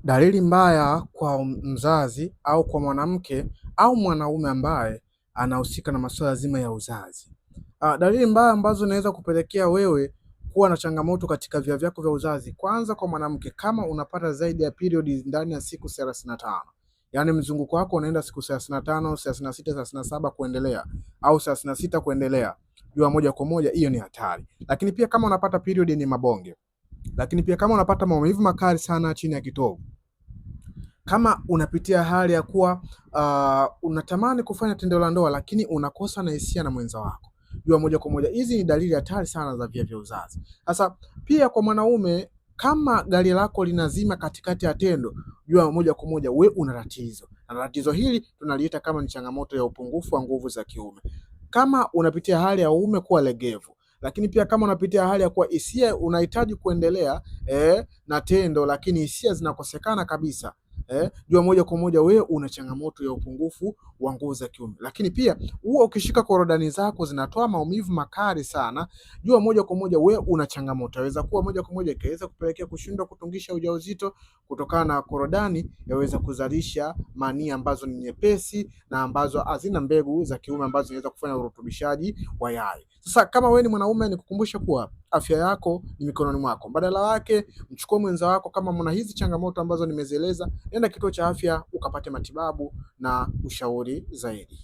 Dalili mbaya kwa mzazi au kwa mwanamke au mwanaume ambaye anahusika na masuala zima ya uzazi. Dalili mbaya ambazo zinaweza kupelekea wewe kuwa na changamoto katika via vyako vya uzazi. Kwanza kwa mwanamke, kama unapata zaidi ya period ndani ya siku 35, yaani mzunguko wako unaenda siku 35, 36, 37 kuendelea au 36 kuendelea, jua moja kwa moja hiyo ni hatari. Lakini pia kama unapata period ni mabonge, lakini pia kama unapata maumivu makali sana chini ya kitovu, kama unapitia hali ya kuwa unatamani kufanya tendo la ndoa lakini unakosa na hisia na mwenza wako, jua moja kwa moja hizi ni dalili hatari sana za via vya uzazi. Sasa pia kwa mwanaume, kama gari lako linazima katikati ya tendo, jua moja kwa moja we una tatizo, na tatizo hili tunaliita kama ni changamoto ya upungufu wa nguvu za kiume. Kama unapitia hali ya uume kuwa legevu, lakini pia kama unapitia hali ya kuwa hisia unahitaji kuendelea na tendo lakini hisia zinakosekana kabisa, jua moja kwa moja wewe una changamoto ya upungufu wa nguvu za kiume. Lakini pia huwa ukishika korodani zako zinatoa maumivu makali sana, jua moja kwa moja wewe una changamoto. Yaweza kuwa moja kwa moja ikaweza kupelekea kushindwa kutungisha ujauzito kutokana na korodani yaweza kuzalisha manii ambazo ni nyepesi na ambazo hazina mbegu za kiume ambazo zinaweza kufanya urutubishaji wa yai. Sasa kama wewe ni mwanaume, nikukumbusha kuwa afya yako ni mikononi mwako. Badala wake mchukue mwenza wako, kama mna hizi changamoto ambazo nimezieleza, nenda kituo cha afya ukapate matibabu na ushauri zaidi.